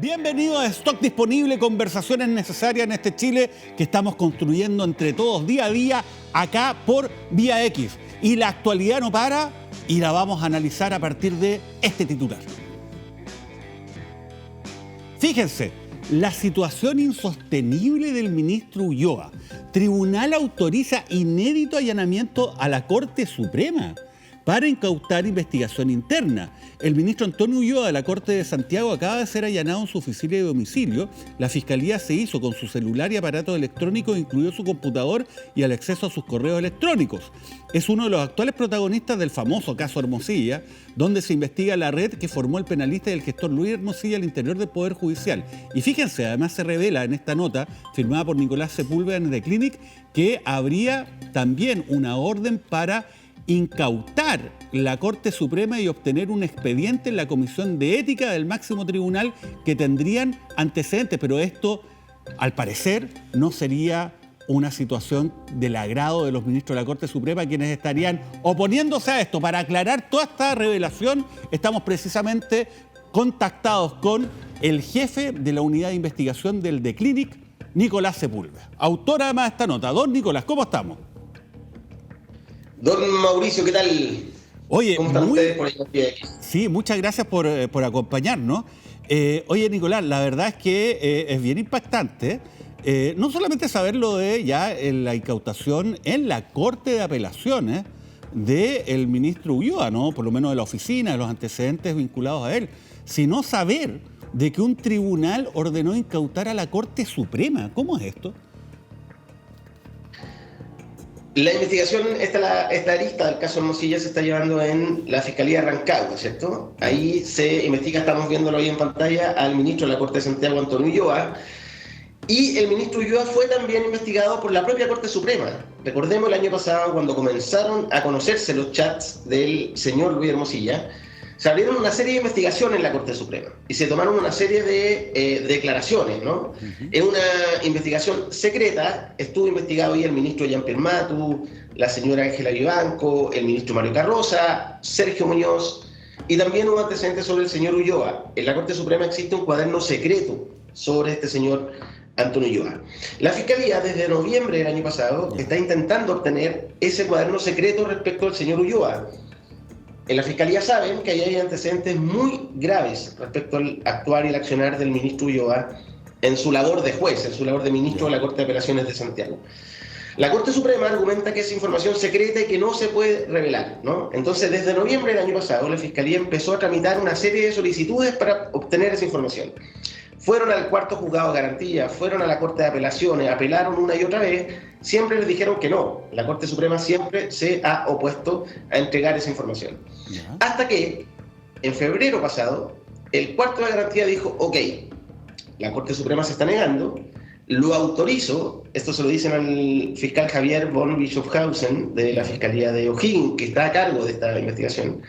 Bienvenido a Stock Disponible, conversaciones necesarias en este Chile que estamos construyendo entre todos día a día acá por Vía X. Y la actualidad no para y la vamos a analizar a partir de este titular. Fíjense, la situación insostenible del ministro Ulloa. Tribunal autoriza inédito allanamiento a la Corte Suprema para incautar investigación interna. El ministro Antonio Ulloa de la Corte de Santiago acaba de ser allanado en su oficina de domicilio. La Fiscalía se hizo con su celular y aparatos electrónicos, incluido su computador y el acceso a sus correos electrónicos. Es uno de los actuales protagonistas del famoso caso Hermosilla, donde se investiga la red que formó el penalista y el gestor Luis Hermosilla al interior del Poder Judicial. Y fíjense, además se revela en esta nota, firmada por Nicolás Sepúlveda en The Clinic, que habría también una orden para incautar la Corte Suprema y obtener un expediente en la Comisión de Ética del máximo tribunal que tendrían antecedentes, pero esto, al parecer, no sería una situación del agrado de los ministros de la Corte Suprema, quienes estarían oponiéndose a esto. Para aclarar toda esta revelación, estamos precisamente contactados con el jefe de la unidad de investigación del The Clinic, Nicolás Sepúlveda, autor además de esta nota. Don Nicolás, ¿cómo estamos? Don Mauricio, ¿qué tal? Oye, ¿cómo están ustedes por ahí? Sí, muchas gracias por acompañarnos. Oye, Nicolás, la verdad es que es bien impactante, no solamente saber lo de ya la incautación en la Corte de Apelaciones del ministro Ulloa, ¿no? Por lo menos de la oficina, de los antecedentes vinculados a él, sino saber de que un tribunal ordenó incautar a la Corte Suprema. ¿Cómo es esto? La investigación, esta arista del caso Hermosilla se está llevando en la Fiscalía de Rancagua, ¿cierto? Ahí se investiga, estamos viéndolo ahí en pantalla, al ministro de la Corte de Santiago, Antonio Ulloa, y el ministro Ulloa fue también investigado por la propia Corte Suprema. Recordemos el año pasado, cuando comenzaron a conocerse los chats del señor Luis Hermosilla, se abrieron una serie de investigaciones en la Corte Suprema y se tomaron una serie de declaraciones, ¿no? En una investigación secreta estuvo investigado ahí el ministro Jean-Pierre Matu, la señora Ángela Vivanco, el ministro Mario Carroza, Sergio Muñoz, y también hubo antecedentes sobre el señor Ulloa. En la Corte Suprema existe un cuaderno secreto sobre este señor Antonio Ulloa. La Fiscalía, desde noviembre del año pasado, está intentando obtener ese cuaderno secreto respecto al señor Ulloa. En la Fiscalía saben que ahí hay antecedentes muy graves respecto al actuar y el accionar del ministro Ulloa en su labor de juez, en su labor de ministro de la Corte de Apelaciones de Santiago. La Corte Suprema argumenta que es información secreta y que no se puede revelar, ¿no? Entonces, desde noviembre del año pasado, la Fiscalía empezó a tramitar una serie de solicitudes para obtener esa información. Fueron al cuarto juzgado de garantía, fueron a la Corte de Apelaciones, apelaron una y otra vez, siempre les dijeron que no. La Corte Suprema siempre se ha opuesto a entregar esa información. Hasta que, en febrero pasado, el cuarto de garantía dijo, ok, la Corte Suprema se está negando, lo autorizo, esto se lo dicen al fiscal Javier von Bischofhausen de la Fiscalía de O'Higgins, que está a cargo de esta investigación.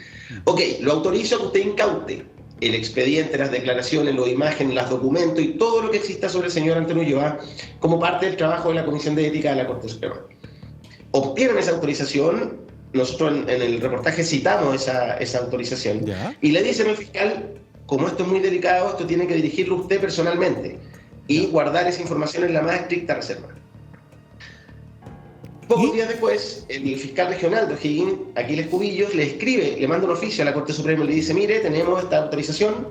Ok, lo autorizo a que usted incaute el expediente, las declaraciones, las imágenes, los documentos y todo lo que exista sobre el señor Antonio Ulloa como parte del trabajo de la Comisión de Ética de la Corte Suprema. Obtienen esa autorización, nosotros en el reportaje citamos esa autorización, y le dicen al fiscal, como esto es muy delicado, esto tiene que dirigirlo usted personalmente y guardar esa información en la más estricta reserva. Pocos días después, el fiscal regional de O'Higgins, Aquiles Cubillos, le escribe, le manda un oficio a la Corte Suprema y le dice, mire, tenemos esta autorización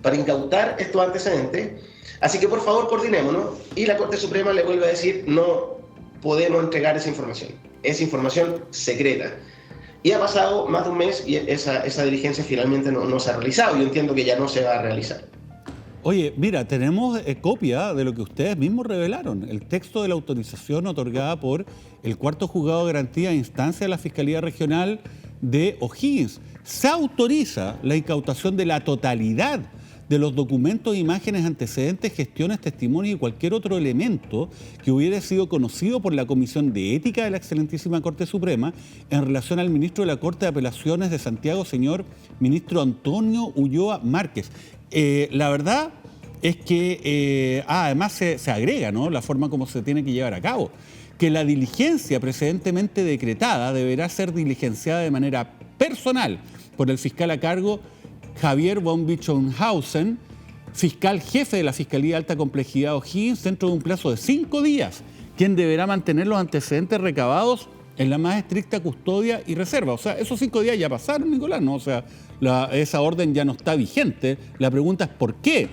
para incautar estos antecedentes, así que por favor coordinémonos, y la Corte Suprema le vuelve a decir, no podemos entregar esa información secreta. Y ha pasado más de un mes y esa diligencia finalmente no se ha realizado, yo entiendo que ya no se va a realizar. Oye, mira, tenemos copia de lo que ustedes mismos revelaron, el texto de la autorización otorgada por el cuarto juzgado de garantía e instancia de la Fiscalía Regional de O'Higgins. Se autoriza la incautación de la totalidad de los documentos, imágenes, antecedentes, gestiones, testimonios y cualquier otro elemento que hubiera sido conocido por la Comisión de Ética de la Excelentísima Corte Suprema en relación al ministro de la Corte de Apelaciones de Santiago, señor ministro Antonio Ulloa Márquez. La verdad es que además se agrega, ¿no?, la forma como se tiene que llevar a cabo, que la diligencia precedentemente decretada deberá ser diligenciada de manera personal por el fiscal a cargo Javier von Bischofhausen fiscal jefe de la Fiscalía de Alta Complejidad O'Higgins dentro de un plazo de 5 días, quien deberá mantener los antecedentes recabados en la más estricta custodia y reserva. O sea, esos 5 días ya pasaron, Nicolás, ¿no? O sea, esa orden ya no está vigente. La pregunta es ¿por qué?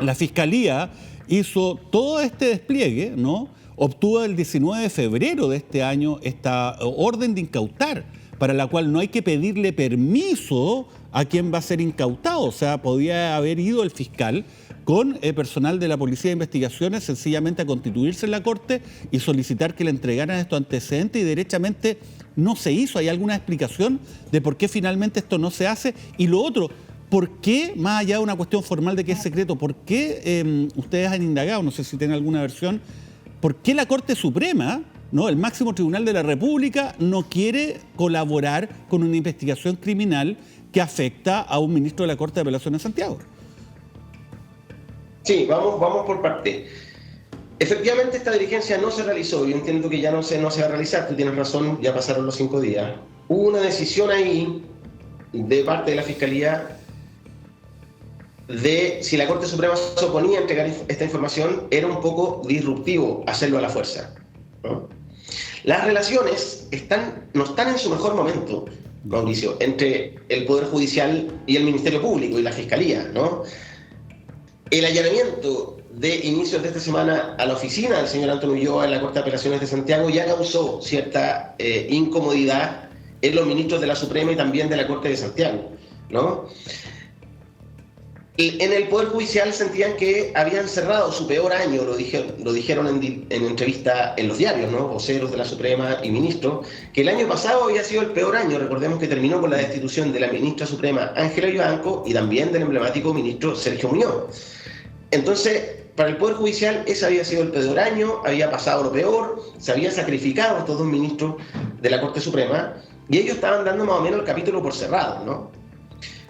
La Fiscalía hizo todo este despliegue, ¿no? Obtuvo el 19 de febrero de este año esta orden de incautar, para la cual no hay que pedirle permiso a quien va a ser incautado. O sea, podía haber ido el fiscal con personal de la Policía de Investigaciones sencillamente a constituirse en la Corte y solicitar que le entregaran estos antecedentes, y derechamente no se hizo. ¿Hay alguna explicación de por qué finalmente esto no se hace? Y lo otro, ¿por qué, más allá de una cuestión formal de que es secreto, por qué ustedes han indagado, no sé si tienen alguna versión, por qué la Corte Suprema, ¿no?, el máximo tribunal de la República, no quiere colaborar con una investigación criminal que afecta a un ministro de la Corte de Apelaciones de Santiago? Sí, vamos por parte. Efectivamente, esta diligencia no se realizó. Yo entiendo que ya no se va a realizar. Tú tienes razón, ya pasaron los 5 días. Hubo una decisión ahí de parte de la Fiscalía de si la Corte Suprema se oponía a entregar esta información, era un poco disruptivo hacerlo a la fuerza, ¿no? Las relaciones no están en su mejor momento, Mauricio, entre el Poder Judicial y el Ministerio Público y la Fiscalía, ¿no? El allanamiento de inicios de esta semana a la oficina del señor Antonio Ulloa en la Corte de Apelaciones de Santiago ya causó cierta incomodidad en los ministros de la Suprema y también de la Corte de Santiago, ¿no? En el Poder Judicial sentían que habían cerrado su peor año, lo dijeron en entrevista en los diarios, ¿no?, voceros de la Suprema y ministros, que el año pasado había sido el peor año. Recordemos que terminó con la destitución de la ministra suprema Ángela Vivanco y también del emblemático ministro Sergio Muñoz. Entonces, para el Poder Judicial ese había sido el peor año, había pasado lo peor, se había sacrificado a estos 2 ministros de la Corte Suprema y ellos estaban dando más o menos el capítulo por cerrado, ¿no?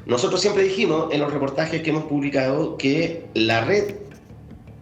Nosotros siempre dijimos en los reportajes que hemos publicado que la red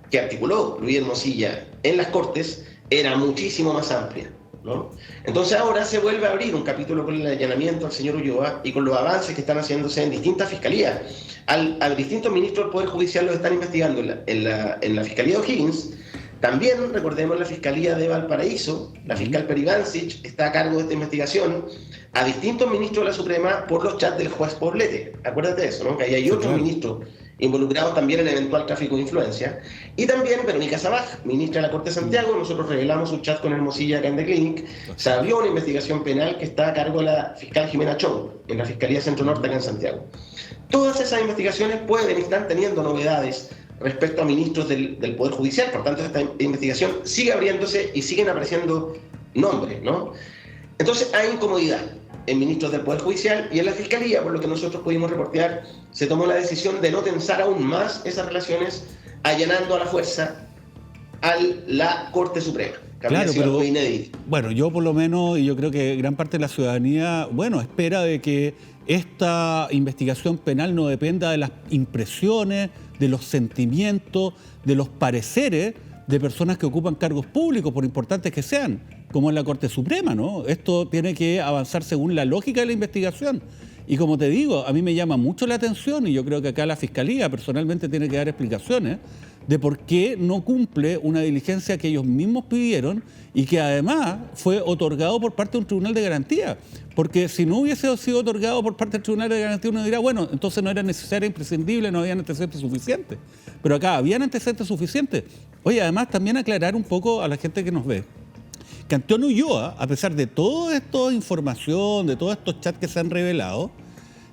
que articuló Luis Hermosilla en las Cortes era muchísimo más amplia, ¿no? Entonces ahora se vuelve a abrir un capítulo con el allanamiento al señor Ulloa y con los avances que están haciéndose en distintas fiscalías. A distintos ministros del Poder Judicial los están investigando en la Fiscalía de O'Higgins. También, recordemos, la Fiscalía de Valparaíso, la fiscal Peribancic está a cargo de esta investigación, a distintos ministros de la Suprema por los chats del juez Poblete. Acuérdate de eso, ¿no? Que ahí hay otros ministros involucrados también en eventual tráfico de influencia. Y también Verónica Sabaj, ministra de la Corte de Santiago. Nosotros revelamos un chat con Hermosilla acá en The Clinic. Se abrió una investigación penal que está a cargo de la fiscal Jimena Chong, en la Fiscalía Centro Norte acá en Santiago. Todas esas investigaciones pueden estar teniendo novedades respecto a ministros del Poder Judicial. Por tanto, esta investigación sigue abriéndose y siguen apareciendo nombres, ¿no? Entonces hay incomodidad en ministros del Poder Judicial y en la Fiscalía, por lo que nosotros pudimos reportear, se tomó la decisión de no tensar aún más esas relaciones, allanando a la fuerza a la Corte Suprema. Claro, pero bueno, yo por lo menos, y yo creo que gran parte de la ciudadanía, bueno, espera de que esta investigación penal no dependa de las impresiones, de los sentimientos, de los pareceres de personas que ocupan cargos públicos, por importantes que sean, como en la Corte Suprema, ¿no? Esto tiene que avanzar según la lógica de la investigación. Y como te digo, a mí me llama mucho la atención, y yo creo que acá la Fiscalía personalmente tiene que dar explicaciones de por qué no cumple una diligencia que ellos mismos pidieron y que además fue otorgado por parte de un tribunal de garantía. Porque si no hubiese sido otorgado por parte del tribunal de garantía, uno dirá, bueno, entonces no era necesario, imprescindible, no habían antecedentes suficientes. Pero acá habían antecedentes suficientes. Oye, además también aclarar un poco a la gente que nos ve, que Antonio Ulloa, a pesar de toda esta información, de todos estos chats que se han revelado,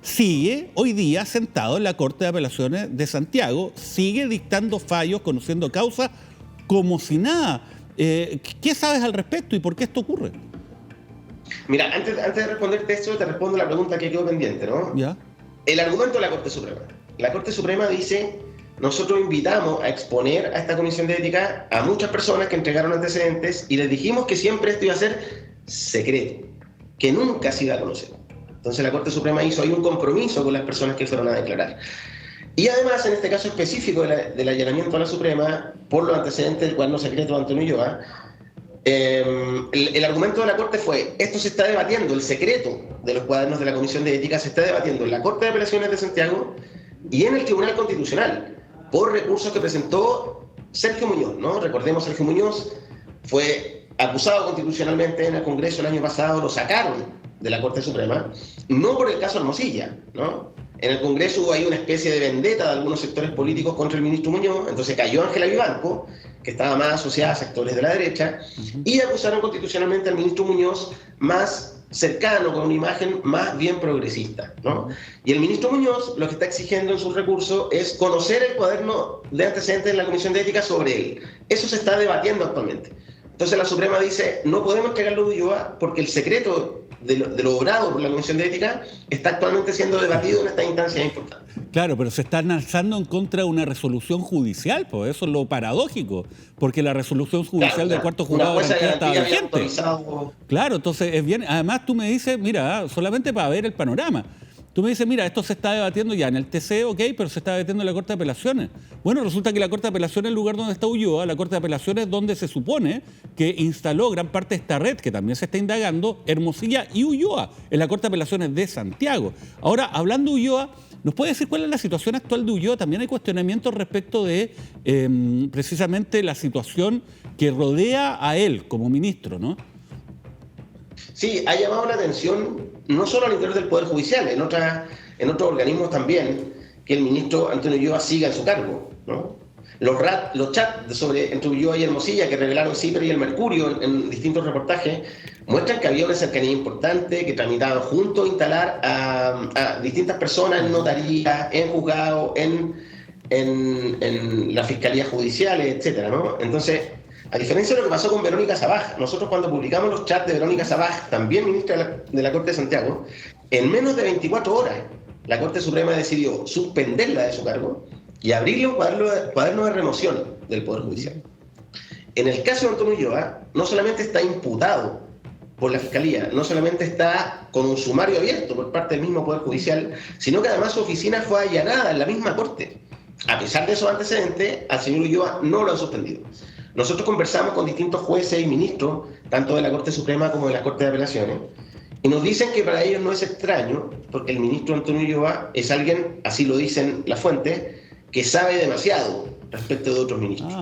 sigue hoy día sentado en la Corte de Apelaciones de Santiago, sigue dictando fallos, conociendo causas, como si nada. ¿Qué sabes al respecto y por qué esto ocurre? Mira, antes de responderte esto, te respondo la pregunta que quedó pendiente, ¿no? ¿Ya? El argumento de la Corte Suprema. La Corte Suprema dice, nosotros invitamos a exponer a esta Comisión de Ética a muchas personas que entregaron antecedentes y les dijimos que siempre esto iba a ser secreto, que nunca se iba a conocer. Entonces la Corte Suprema hizo ahí un compromiso con las personas que fueron a declarar. Y además, en este caso específico del allanamiento a la Suprema, por los antecedentes del cuaderno secreto de Antonio Ulloa, el argumento de la Corte fue, esto se está debatiendo, el secreto de los cuadernos de la Comisión de Ética se está debatiendo en la Corte de Apelaciones de Santiago y en el Tribunal Constitucional. por recursos que presentó Sergio Muñoz, ¿no? Recordemos, Sergio Muñoz fue acusado constitucionalmente en el Congreso el año pasado, lo sacaron de la Corte Suprema, no por el caso Hermosilla, ¿no? En el Congreso hubo ahí una especie de vendetta de algunos sectores políticos contra el ministro Muñoz, entonces cayó Ángela Vivanco, que estaba más asociada a sectores de la derecha, y acusaron constitucionalmente al ministro Muñoz más cercano, con una imagen más bien progresista, ¿no? Y el ministro Muñoz lo que está exigiendo en sus recursos es conocer el cuaderno de antecedentes de la Comisión de Ética sobre él. Eso se está debatiendo actualmente. Entonces la Suprema dice, no podemos entregarlo a Ulloa porque el secreto de lo obrado por la Comisión de Ética está actualmente siendo debatido en esta instancia importante. Claro, pero se están alzando en contra de una resolución judicial, pues eso es lo paradójico, porque la resolución judicial del cuarto juzgado de garantía estaba vigente. Claro, entonces es bien. Además tú me dices, mira, solamente para ver el panorama, tú me dices, mira, esto se está debatiendo ya en el TC, ok, pero se está debatiendo en la Corte de Apelaciones. Bueno, resulta que la Corte de Apelaciones es el lugar donde está Ulloa, la Corte de Apelaciones es donde se supone que instaló gran parte de esta red, que también se está indagando, Hermosilla y Ulloa, en la Corte de Apelaciones de Santiago. Ahora, hablando de Ulloa, ¿nos puede decir cuál es la situación actual de Ulloa? También hay cuestionamientos respecto de precisamente la situación que rodea a él como ministro, ¿no? Sí, ha llamado la atención no solo al interior del Poder Judicial, en otros organismos también, que el ministro Antonio Ulloa siga en su cargo, ¿no? Los chats entre Ulloa y Hermosilla que revelaron CIPER y el Mercurio en distintos reportajes muestran que había una cercanía importante, que tramitaban juntos instalar a distintas personas en notarías, en juzgados, en las fiscalías judiciales, etcétera, ¿no? Entonces, a diferencia de lo que pasó con Verónica Sabaj, nosotros cuando publicamos los chats de Verónica Sabaj, también ministra de la Corte de Santiago, en menos de 24 horas la Corte Suprema decidió suspenderla de su cargo y abrirle un cuaderno de remoción del Poder Judicial. En el caso de Antonio Ulloa, no solamente está imputado por la Fiscalía, no solamente está con un sumario abierto por parte del mismo Poder Judicial, sino que además su oficina fue allanada en la misma Corte. A pesar de esos antecedentes, al señor Ulloa no lo han suspendido. Nosotros conversamos con distintos jueces y ministros, tanto de la Corte Suprema como de la Corte de Apelaciones, y nos dicen que para ellos no es extraño, porque el ministro Antonio Ulloa es alguien, así lo dicen las fuentes, que sabe demasiado respecto de otros ministros.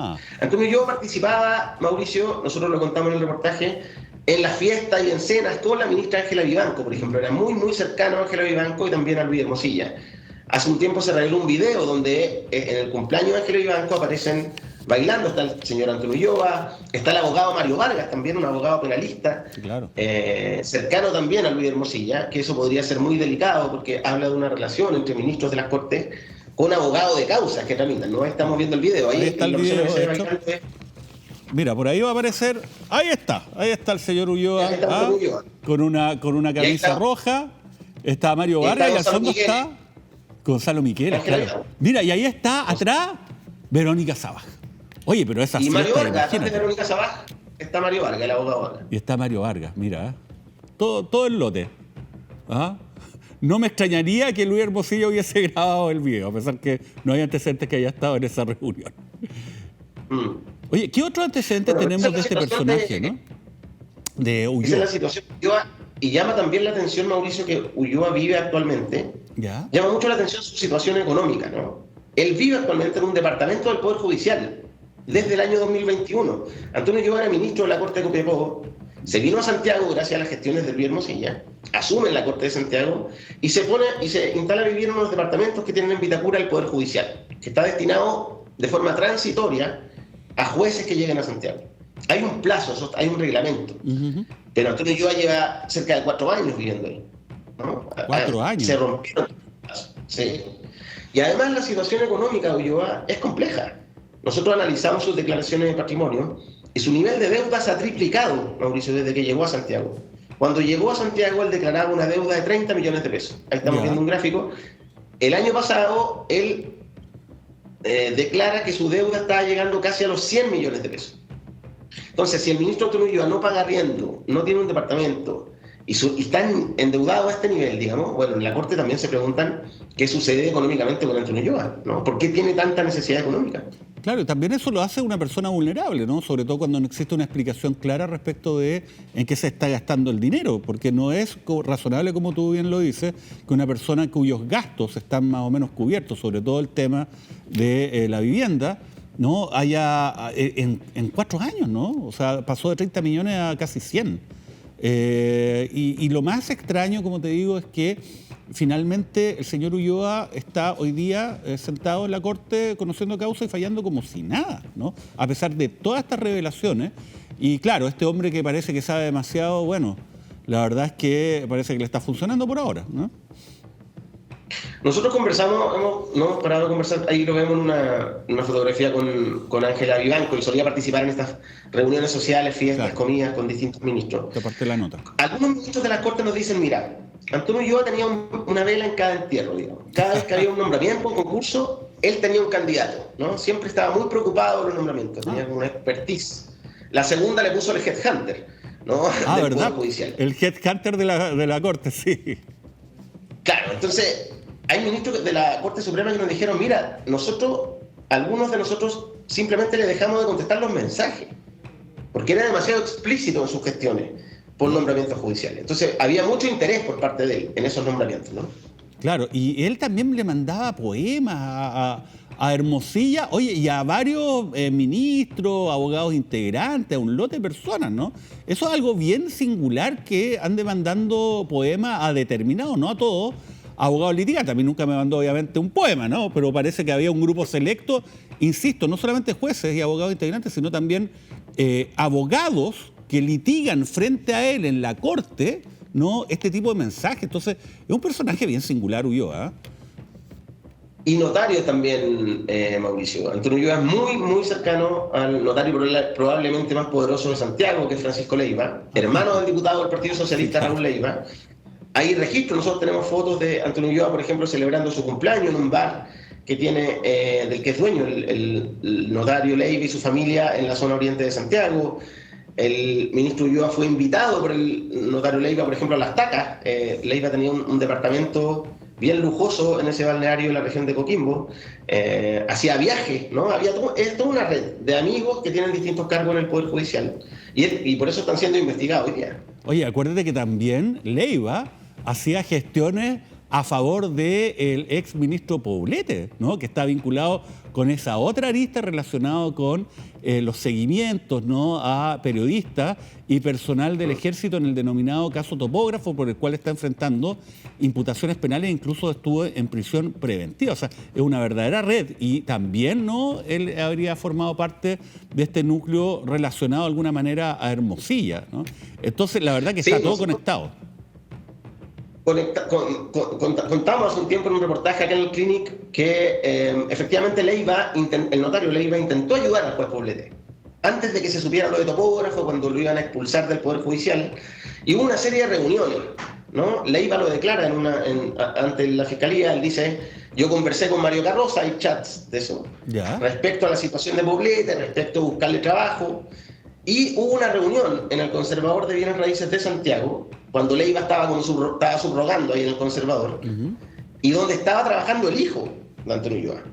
Antonio Ulloa participaba, Mauricio, nosotros lo contamos en el reportaje, en las fiestas y en cenas con la ministra Ángela Vivanco, por ejemplo. Era muy, muy cercano a Ángela Vivanco y también a Luis Hermosilla. Hace un tiempo se reveló un video donde en el cumpleaños de Ángela Vivanco aparecen bailando, está el señor Antonio Ulloa, está el abogado Mario Vargas, también un abogado penalista, claro. Cercano también a Luis Hermosilla, que eso podría ser muy delicado porque habla de una relación entre ministros de las Cortes con abogados de causas que tramitan, ¿no? Estamos viendo el video, ahí está el video. Mira, por ahí va a aparecer, ahí está el señor Ulloa, con una camisa roja, está Mario Vargas y al fondo está Gonzalo Miquel, claro. Mira, y ahí está atrás Verónica Sabaj. Oye, pero esa y Mario Vargas, antes de Verónica Sabaj, está Mario Vargas, el abogado Vargas. Y está Mario Vargas, mira, todo el lote. ¿Ah? No me extrañaría que Luis Hermosilla hubiese grabado el video, a pesar que no hay antecedentes que haya estado en esa reunión. Oye, ¿qué otros antecedentes tenemos de este personaje, no? De Ulloa. Esa es la situación de Ulloa, y llama también la atención, Mauricio, que Ulloa vive actualmente. ¿Ya? Llama mucho la atención su situación económica, ¿no? Él vive actualmente en un departamento del Poder Judicial desde el año 2021. Antonio Ulloa era ministro de la Corte de Copiapó, se vino a Santiago gracias a las gestiones de Luis Hermosilla, asume en la Corte de Santiago y se instala a vivir en unos departamentos que tienen en Vitacura el Poder Judicial, que está destinado de forma transitoria a jueces que lleguen a Santiago. Hay un plazo, hay un reglamento. Pero Antonio Ulloa lleva cerca de 4 años viviendo ahí, ¿no? 4 años. Se rompieron. Sí. Y además la situación económica de Ulloa es compleja. Nosotros analizamos sus declaraciones de patrimonio y su nivel de deuda se ha triplicado, Mauricio, desde que llegó a Santiago. Cuando llegó a Santiago, él declaraba una deuda de 30 millones de pesos. Ahí estamos viendo un gráfico. El año pasado, él declara que su deuda está llegando casi a los 100 millones de pesos. Entonces, si el ministro Antonio Ulloa no paga arriendo, no tiene un departamento, y están endeudados a este nivel, digamos, bueno, en la Corte también se preguntan qué sucede económicamente con Antonio Ulloa, ¿no? ¿Por qué tiene tanta necesidad económica? Claro, y también eso lo hace una persona vulnerable, ¿no? Sobre todo cuando no existe una explicación clara respecto de en qué se está gastando el dinero, porque no es razonable, como tú bien lo dices, que una persona cuyos gastos están más o menos cubiertos, sobre todo el tema de la vivienda, ¿no? Haya en 4 años, ¿no? O sea, pasó de 30 millones a casi 100. Y lo más extraño, como te digo, es que finalmente el señor Ulloa está hoy día sentado en la Corte conociendo causa y fallando como si nada, ¿no? A pesar de todas estas revelaciones. Y claro, este hombre que parece que sabe demasiado, bueno, la verdad es que parece que le está funcionando por ahora, ¿no? Nosotros conversamos, no hemos parado de conversar, ahí lo vemos en una fotografía con Ángela Vivanco, y solía participar en estas reuniones sociales, fiestas, Claro. comidas con distintos ministros. Te parte la nota. Algunos ministros de la Corte nos dicen, mira, Antonio Ulloa tenía una vela en cada entierro, digamos. Cada vez que había un nombramiento, un concurso, él tenía un candidato, ¿no? Siempre estaba muy preocupado por los nombramientos, tenía una expertise. La segunda le puso el headhunter, ¿no? Del ¿Verdad? Poder Judicial. El headhunter de la Corte, sí. Claro, entonces hay ministros de la Corte Suprema que nos dijeron, mira, algunos de nosotros simplemente le dejamos de contestar los mensajes, porque era demasiado explícito en sus gestiones por nombramientos judiciales. Entonces había mucho interés por parte de él en esos nombramientos, ¿no? Claro, y él también le mandaba poemas a Hermosilla, oye, y a varios ministros, abogados integrantes, a un lote de personas, ¿no? Eso es algo bien singular, que ande mandando poemas a determinados, no a todos, abogados litigantes. A mí nunca me mandó, obviamente, un poema, ¿no? Pero parece que había un grupo selecto, insisto, no solamente jueces y abogados integrantes, sino también abogados que litigan frente a él en la Corte, ¿no? Este tipo de mensajes. Entonces, es un personaje bien singular, Ulloa, ¿eh? Y notario también, Mauricio. Antonio Ulloa es muy, muy cercano al notario probablemente más poderoso de Santiago, que es Francisco Leiva, hermano del diputado del Partido Socialista, Raúl Leiva. Hay registros, nosotros tenemos fotos de Antonio Ulloa, por ejemplo, celebrando su cumpleaños en un bar que tiene, del que es dueño el notario Leiva y su familia en la zona oriente de Santiago. El ministro Ulloa fue invitado por el notario Leiva, por ejemplo, a Las Tacas. Leiva tenía un departamento bien lujoso en ese balneario en la región de Coquimbo. Hacía viajes, ¿no? Es toda una red de amigos que tienen distintos cargos en el Poder Judicial. Y por eso están siendo investigados hoy día. Oye, acuérdate que también Leiva hacía gestiones a favor del ex ministro Poblete, ¿no? Que está vinculado con esa otra arista relacionado con los seguimientos, ¿no? A periodistas y personal del Ejército en el denominado caso Topógrafo, por el cual está enfrentando imputaciones penales e incluso estuvo en prisión preventiva. O sea, es una verdadera red, y también, ¿no? Él habría formado parte de este núcleo relacionado de alguna manera a Hermosilla, ¿no? Entonces, la verdad que está todo conectado. Contamos hace un tiempo en un reportaje acá en el Clinic que efectivamente el notario Leiva intentó ayudar al juez Poblete antes de que se supiera lo de topógrafo, cuando lo iban a expulsar del Poder Judicial, y hubo una serie de reuniones, ¿no? Leiva lo declara ante la Fiscalía. Él dice, yo conversé con Mario Carroza, hay chats de eso, ¿Ya? respecto a la situación de Poblete, respecto a buscarle trabajo. Y hubo una reunión en el Conservador de Bienes Raíces de Santiago, cuando Leiva estaba subrogando ahí en el Conservador, y donde estaba trabajando el hijo de Antonio Ulloa,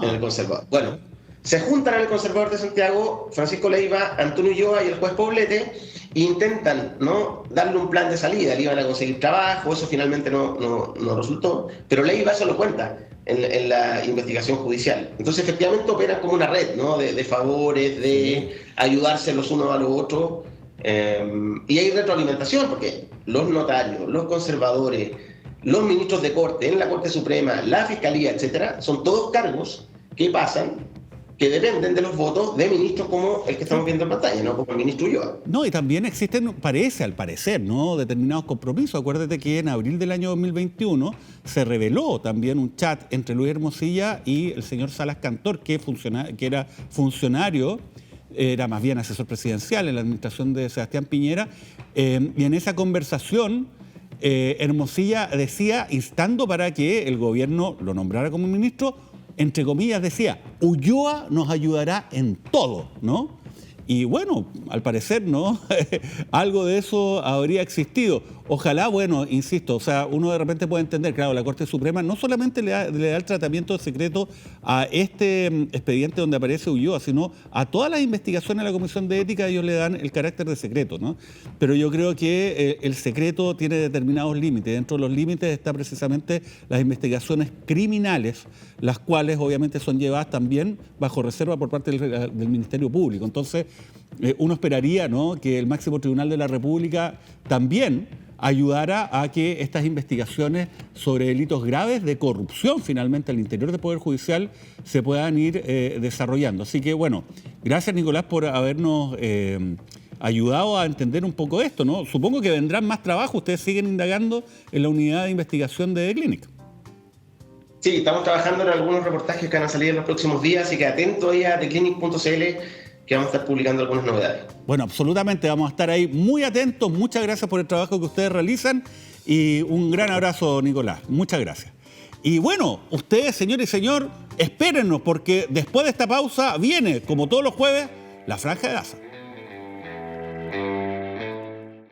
en el Conservador. Bueno, se juntan en el Conservador de Santiago Francisco Leiva, Antonio Ulloa y el juez Poblete, e intentan, ¿no?, darle un plan de salida. Le iban a conseguir trabajo, eso finalmente no resultó, pero Leiva eso lo cuenta en la investigación judicial. Entonces, efectivamente, operan como una red, ¿no?, de favores, de ayudarse los unos a los otros. Y hay retroalimentación, porque los notarios, los conservadores, los ministros de Corte, en la Corte Suprema, la Fiscalía, etcétera, son todos cargos que pasan, que dependen de los votos de ministros como el que estamos viendo en pantalla, ¿no?, como el ministro Ulloa. No, y también existen, al parecer, ¿no?, determinados compromisos. Acuérdate que en abril del año 2021 se reveló también un chat entre Luis Hermosilla y el señor Salas Cantor, que era funcionario, era más bien asesor presidencial en la administración de Sebastián Piñera, y en esa conversación Hermosilla decía, instando para que el gobierno lo nombrara como ministro, entre comillas decía, Ulloa nos ayudará en todo, ¿no? Y bueno, al parecer, ¿no? Algo de eso habría existido. Ojalá, bueno, insisto, o sea, uno de repente puede entender, claro, la Corte Suprema no solamente le da el tratamiento de secreto a este expediente donde aparece Ulloa, sino a todas las investigaciones de la Comisión de Ética, ellos le dan el carácter de secreto, ¿no? Pero yo creo que el secreto tiene determinados límites. Dentro de los límites está precisamente las investigaciones criminales, las cuales obviamente son llevadas también bajo reserva por parte del Ministerio Público. Entonces, uno esperaría, ¿no?, que el máximo tribunal de la República también ayudara a que estas investigaciones sobre delitos graves de corrupción finalmente al interior del Poder Judicial se puedan ir desarrollando. Así que, bueno, gracias, Nicolás, por habernos ayudado a entender un poco esto, ¿no? Supongo que vendrán más trabajo. Ustedes siguen indagando en la unidad de investigación de The Clinic. Sí, estamos trabajando en algunos reportajes que van a salir en los próximos días, así que atento ahí a theclinic.cl, que vamos a estar publicando algunas novedades. Bueno, absolutamente, vamos a estar ahí muy atentos. Muchas gracias por el trabajo que ustedes realizan y un gran abrazo, Nicolás. Muchas gracias. Y bueno, ustedes, señor y señor, espérennos porque después de esta pausa viene, como todos los jueves, la Franja de Gaza.